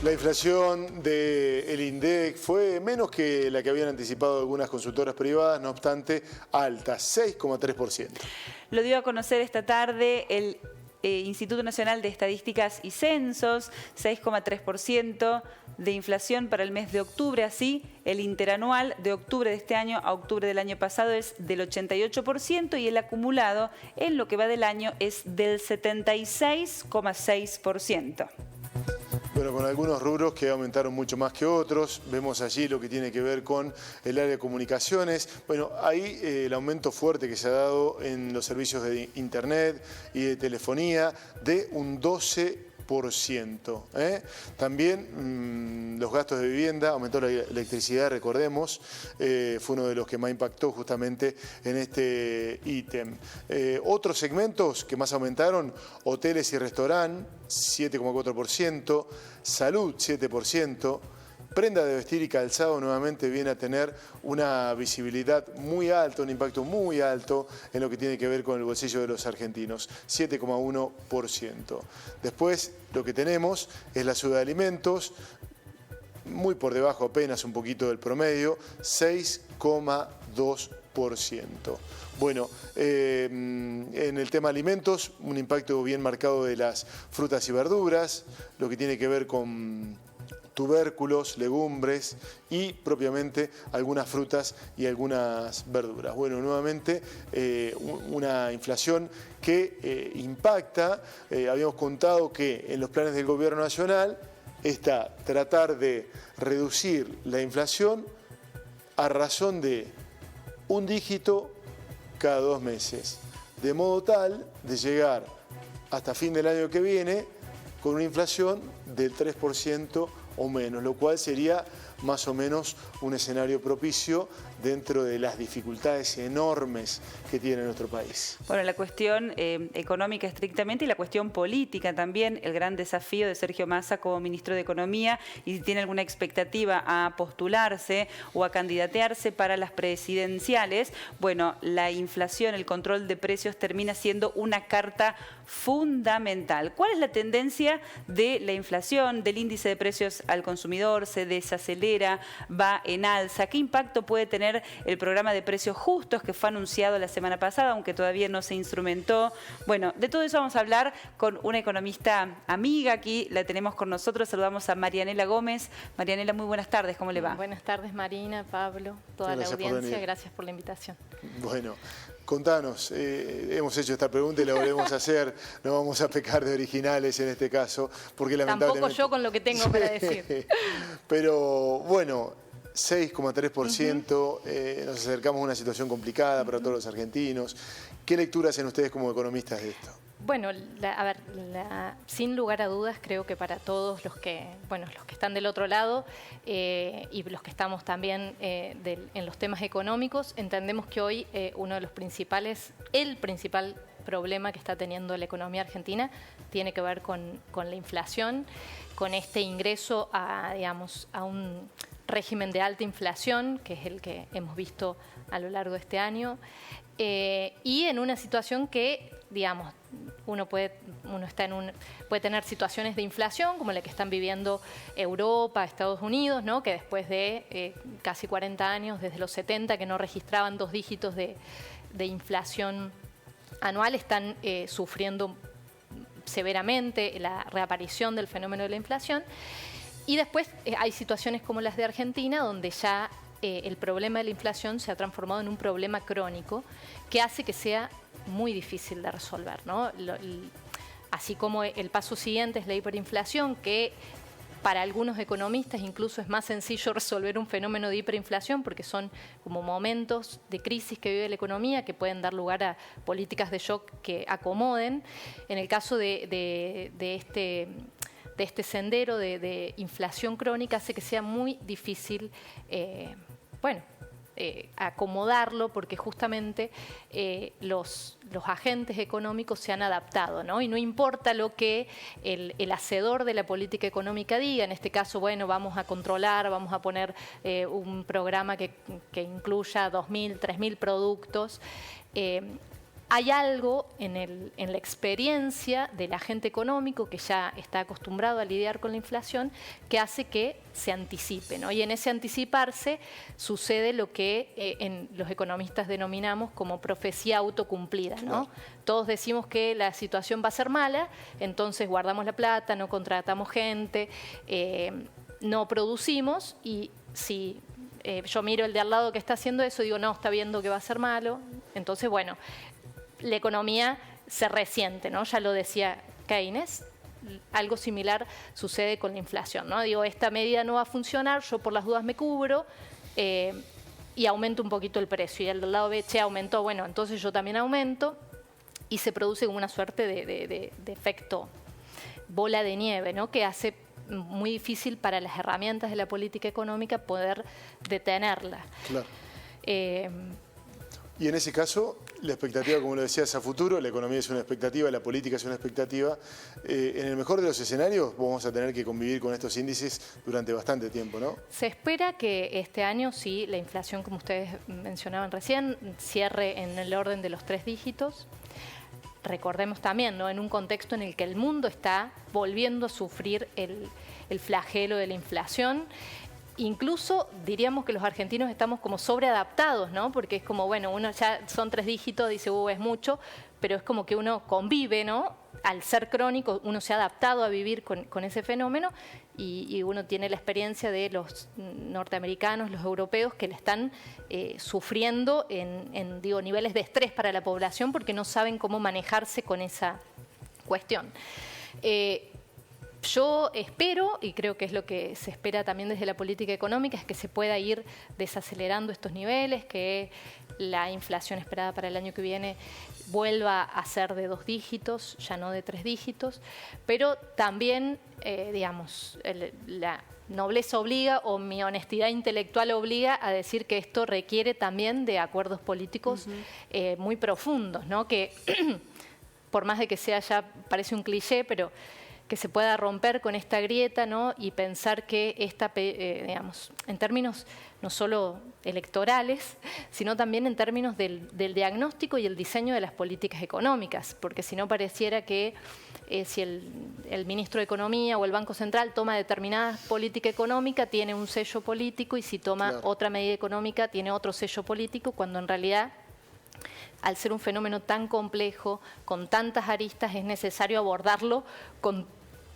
La inflación del INDEC fue menos que la que habían anticipado algunas consultoras privadas, no obstante, alta, 6,3%. Lo dio a conocer esta tarde el Instituto Nacional de Estadísticas y Censos, 6,3% de inflación para el mes de octubre. Así, el interanual de octubre de este año a octubre del año pasado es del 88% y el acumulado en lo que va del año es del 76,6%. Bueno, con algunos rubros que aumentaron mucho más que otros. Vemos allí lo que tiene que ver con el área de comunicaciones. Bueno, ahí el aumento fuerte que se ha dado en los servicios de internet y de telefonía de un 12%. También los gastos de vivienda, aumentó la electricidad, recordemos, fue uno de los que más impactó justamente en este ítem. Otros segmentos que más aumentaron, hoteles y restaurantes, 7,4%, salud, 7%, prenda de vestir y calzado nuevamente viene a tener una visibilidad muy alta, un impacto muy alto en lo que tiene que ver con el bolsillo de los argentinos, 7,1%. Después lo que tenemos es la suba de alimentos, muy por debajo apenas un poquito del promedio, 6,2%. Bueno, en el tema alimentos, un impacto bien marcado de las frutas y verduras, lo que tiene que ver con tubérculos, legumbres y propiamente algunas frutas y algunas verduras. Bueno, nuevamente una inflación que impacta. Habíamos contado que en los planes del Gobierno Nacional está tratar de reducir la inflación a razón de un dígito cada 2 meses, de modo tal de llegar hasta fin del año que viene con una inflación del 3% o menos, lo cual sería más o menos un escenario propicio dentro de las dificultades enormes que tiene nuestro país. Bueno, la cuestión económica estrictamente y la cuestión política también, el gran desafío de Sergio Massa como ministro de Economía y si tiene alguna expectativa a postularse o a candidatearse para las presidenciales. Bueno, la inflación, el control de precios termina siendo una carta fundamental. ¿Cuál es la tendencia de la inflación, del índice de precios al consumidor? ¿Se desacelera? ¿Va en alza? ¿Qué impacto puede tener el programa de precios justos que fue anunciado la semana pasada, aunque todavía no se instrumentó? Bueno, de todo eso vamos a hablar con una economista amiga. Aquí la tenemos con nosotros. Saludamos a Marianela Gómez. Marianela, muy buenas tardes. ¿Cómo le va? Buenas tardes, Marina, Pablo, toda la audiencia. Gracias por la invitación. Bueno, contanos, hemos hecho esta pregunta y la volvemos a hacer, no vamos a pecar de originales en este caso, porque lamentablemente... Tampoco yo con lo que tengo para decir. Pero bueno, 6,3%, nos acercamos a una situación complicada para todos los argentinos. ¿Qué lectura hacen ustedes como economistas de esto? Bueno, sin lugar a dudas, creo que para todos los que están del otro lado y los que estamos también en los temas económicos, entendemos que hoy uno de los el principal problema que está teniendo la economía argentina tiene que ver con la inflación, con este ingreso a un régimen de alta inflación, que es el que hemos visto a lo largo de este año, y en una situación que, digamos, puede tener situaciones de inflación como la que están viviendo Europa, Estados Unidos, ¿no? Que después de casi 40 años, desde los 70, que no registraban 2 dígitos de inflación anual, están sufriendo severamente la reaparición del fenómeno de la inflación. Y después hay situaciones como las de Argentina, donde ya el problema de la inflación se ha transformado en un problema crónico que hace que sea muy difícil de resolver, ¿no? Así como el paso siguiente es la hiperinflación, que para algunos economistas incluso es más sencillo resolver un fenómeno de hiperinflación porque son como momentos de crisis que vive la economía que pueden dar lugar a políticas de shock que acomoden. En el caso de este sendero de inflación crónica hace que sea muy difícil, acomodarlo, porque justamente los agentes económicos se han adaptado, ¿no? Y no importa lo que el hacedor de la política económica diga, en este caso, bueno, vamos a controlar, vamos a poner un programa que incluya 2.000, 3.000 productos. hay algo en la experiencia del agente económico que ya está acostumbrado a lidiar con la inflación que hace que se anticipe, ¿no? Y en ese anticiparse sucede lo que los economistas denominamos como profecía autocumplida, ¿no? Claro. Todos decimos que la situación va a ser mala, entonces guardamos la plata, no contratamos gente, no producimos y si yo miro el de al lado que está haciendo eso, digo, no, está viendo que va a ser malo, entonces bueno, la economía se resiente, ¿no? Ya lo decía Keynes, algo similar sucede con la inflación, ¿no? Digo, esta medida no va a funcionar, yo por las dudas me cubro y aumento un poquito el precio. Y el del lado B, che, aumentó, bueno, entonces yo también aumento y se produce como una suerte de efecto bola de nieve, ¿no? Que hace muy difícil para las herramientas de la política económica poder detenerla. Claro. Y en ese caso, la expectativa, como lo decías, a futuro, la economía es una expectativa, la política es una expectativa. En el mejor de los escenarios vamos a tener que convivir con estos índices durante bastante tiempo, ¿no? Se espera que este año, sí, la inflación, como ustedes mencionaban recién, cierre en el orden de los 3 dígitos. Recordemos también, ¿no?, en un contexto en el que el mundo está volviendo a sufrir el flagelo de la inflación. Incluso diríamos que los argentinos estamos como sobreadaptados, ¿no? Porque es como, bueno, uno ya son 3 dígitos, dice, es mucho, pero es como que uno convive, ¿no? Al ser crónico, uno se ha adaptado a vivir con ese fenómeno y uno tiene la experiencia de los norteamericanos, los europeos, que le están sufriendo en niveles de estrés para la población porque no saben cómo manejarse con esa cuestión. Yo espero, y creo que es lo que se espera también desde la política económica, es que se pueda ir desacelerando estos niveles, que la inflación esperada para el año que viene vuelva a ser de 2 dígitos, ya no de 3 dígitos, pero también, digamos, la nobleza obliga o mi honestidad intelectual obliga a decir que esto requiere también de acuerdos políticos muy profundos, ¿no? Que por más de que sea ya, parece un cliché, pero que se pueda romper con esta grieta, ¿no? Y pensar que digamos, en términos no solo electorales, sino también en términos del diagnóstico y el diseño de las políticas económicas, porque si no pareciera que si el ministro de Economía o el Banco Central toma determinada política económica, tiene un sello político, y si toma otra medida económica, tiene otro sello político, cuando en realidad, al ser un fenómeno tan complejo, con tantas aristas, es necesario abordarlo con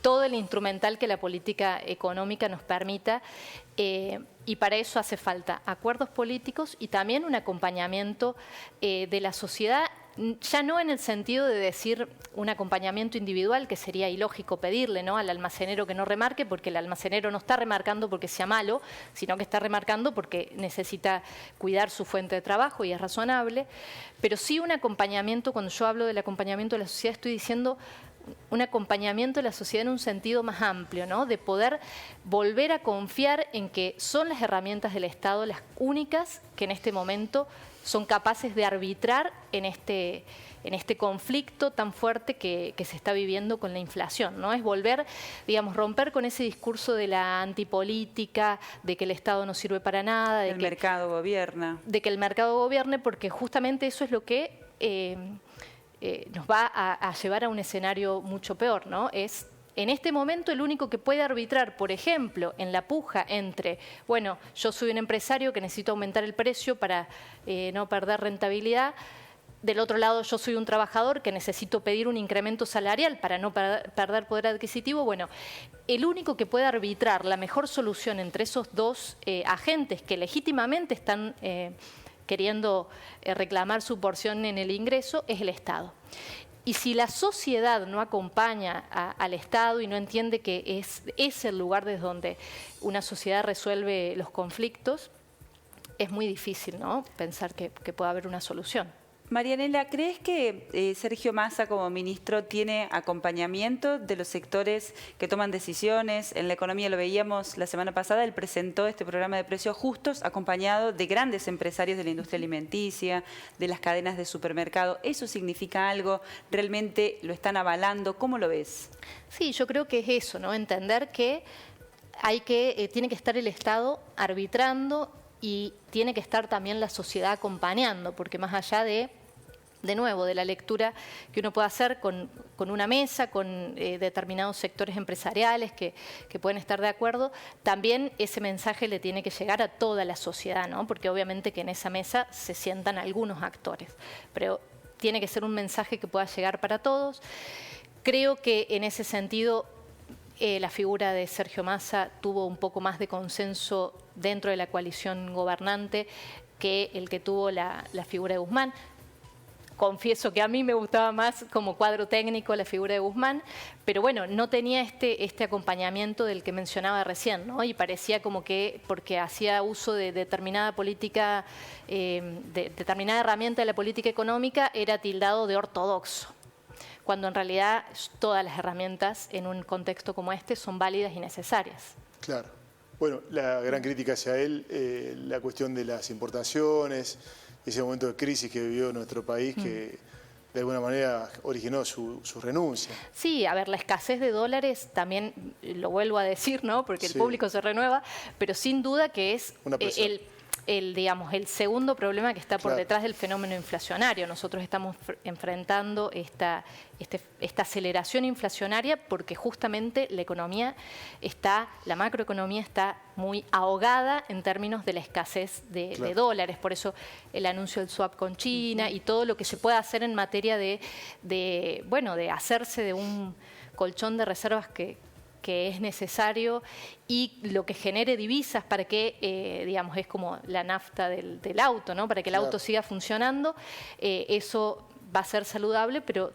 todo el instrumental que la política económica nos permita, y para eso hace falta acuerdos políticos y también un acompañamiento de la sociedad, ya no en el sentido de decir un acompañamiento individual, que sería ilógico pedirle, ¿no?, al almacenero que no remarque, porque el almacenero no está remarcando porque sea malo, sino que está remarcando porque necesita cuidar su fuente de trabajo y es razonable, pero sí un acompañamiento. Cuando yo hablo del acompañamiento de la sociedad, estoy diciendo un acompañamiento de la sociedad en un sentido más amplio, ¿no?, de poder volver a confiar en que son las herramientas del Estado las únicas que en este momento son capaces de arbitrar en este conflicto tan fuerte que se está viviendo con la inflación, ¿no? Es volver, digamos, romper con ese discurso de la antipolítica, de que el Estado no sirve para nada, de que el mercado gobierna. De que el mercado gobierne, porque justamente eso es lo que nos va a llevar a un escenario mucho peor, ¿no? Es en este momento el único que puede arbitrar, por ejemplo, en la puja entre, bueno, yo soy un empresario que necesito aumentar el precio para no perder rentabilidad, del otro lado yo soy un trabajador que necesito pedir un incremento salarial para no perder poder adquisitivo. Bueno, el único que puede arbitrar la mejor solución entre esos dos agentes que legítimamente están queriendo reclamar su porción en el ingreso es el Estado. Y si la sociedad no acompaña al Estado y no entiende que es el lugar desde donde una sociedad resuelve los conflictos, es muy difícil, ¿no?, pensar que pueda haber una solución. Marianela, ¿crees que Sergio Massa como ministro tiene acompañamiento de los sectores que toman decisiones? En la economía lo veíamos la semana pasada, él presentó este programa de precios justos acompañado de grandes empresarios de la industria alimenticia, de las cadenas de supermercado. ¿Eso significa algo? ¿Realmente lo están avalando? ¿Cómo lo ves? Sí, yo creo que es eso, ¿no? Entender que tiene que estar el Estado arbitrando y tiene que estar también la sociedad acompañando, porque más allá de de nuevo, de la lectura que uno puede hacer con una mesa, con determinados sectores empresariales que pueden estar de acuerdo, también ese mensaje le tiene que llegar a toda la sociedad, ¿no? Porque obviamente que en esa mesa se sientan algunos actores, pero tiene que ser un mensaje que pueda llegar para todos. Creo que en ese sentido la figura de Sergio Massa tuvo un poco más de consenso dentro de la coalición gobernante que el que tuvo la figura de Guzmán. Confieso que a mí me gustaba más como cuadro técnico la figura de Guzmán, pero bueno, no tenía este acompañamiento del que mencionaba recién, ¿no? Y parecía como que porque hacía uso de determinada política, de determinada herramienta de la política económica, era tildado de ortodoxo, cuando en realidad todas las herramientas en un contexto como este son válidas y necesarias. Claro. Bueno, la gran crítica hacia él, la cuestión de las importaciones, ese momento de crisis que vivió nuestro país que de alguna manera originó su renuncia. Sí, a ver, la escasez de dólares también, lo vuelvo a decir, ¿no? Porque el público se renueva, pero sin duda que es digamos, el segundo problema que está por detrás del fenómeno inflacionario. Nosotros estamos enfrentando esta aceleración inflacionaria porque justamente la macroeconomía está muy ahogada en términos de la escasez de dólares. Por eso el anuncio del swap con China y todo lo que se pueda hacer en materia de hacerse de un colchón de reservas que es necesario y lo que genere divisas para que, digamos, es como la nafta del auto, ¿no? Para que el auto siga funcionando, eso va a ser saludable, pero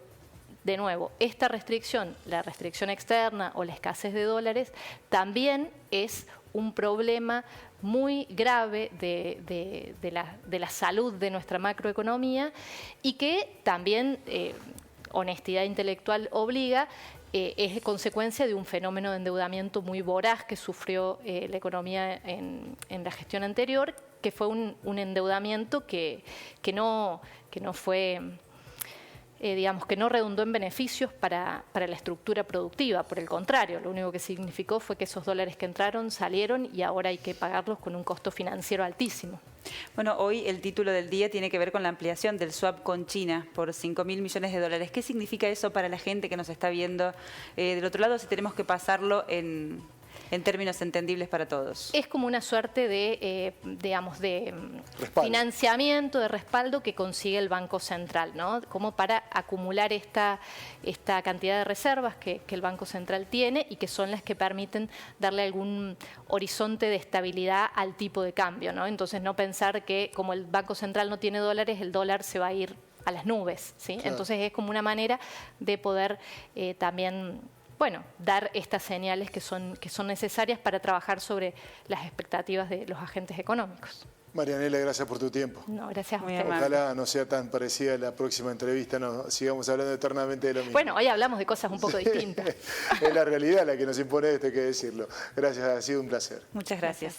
de nuevo, esta restricción, la restricción externa o la escasez de dólares, también es un problema muy grave de la salud de nuestra macroeconomía y que también, honestidad intelectual obliga, es consecuencia de un fenómeno de endeudamiento muy voraz que sufrió la economía en la gestión anterior, que fue un endeudamiento que no fue, digamos, que no redundó en beneficios para la estructura productiva. Por el contrario, lo único que significó fue que esos dólares que entraron salieron y ahora hay que pagarlos con un costo financiero altísimo. Bueno, hoy el título del día tiene que ver con la ampliación del swap con China por 5.000 millones de dólares. ¿Qué significa eso para la gente que nos está viendo del otro lado si tenemos que pasarlo en términos entendibles para todos? Es como una suerte de, digamos, de financiamiento, de respaldo que consigue el Banco Central, ¿no? Como para acumular esta cantidad de reservas que el Banco Central tiene y que son las que permiten darle algún horizonte de estabilidad al tipo de cambio, ¿no? Entonces no pensar que como el Banco Central no tiene dólares, el dólar se va a ir a las nubes, ¿sí? Claro. Entonces es como una manera de poder también dar estas señales que son necesarias para trabajar sobre las expectativas de los agentes económicos. Marianela, gracias por tu tiempo. No, gracias a usted. Ojalá no sea tan parecida a la próxima entrevista, sigamos hablando eternamente de lo mismo. Bueno, hoy hablamos de cosas un poco distintas. Es la realidad la que nos impone esto, hay que decirlo. Gracias, ha sido un placer. Muchas gracias.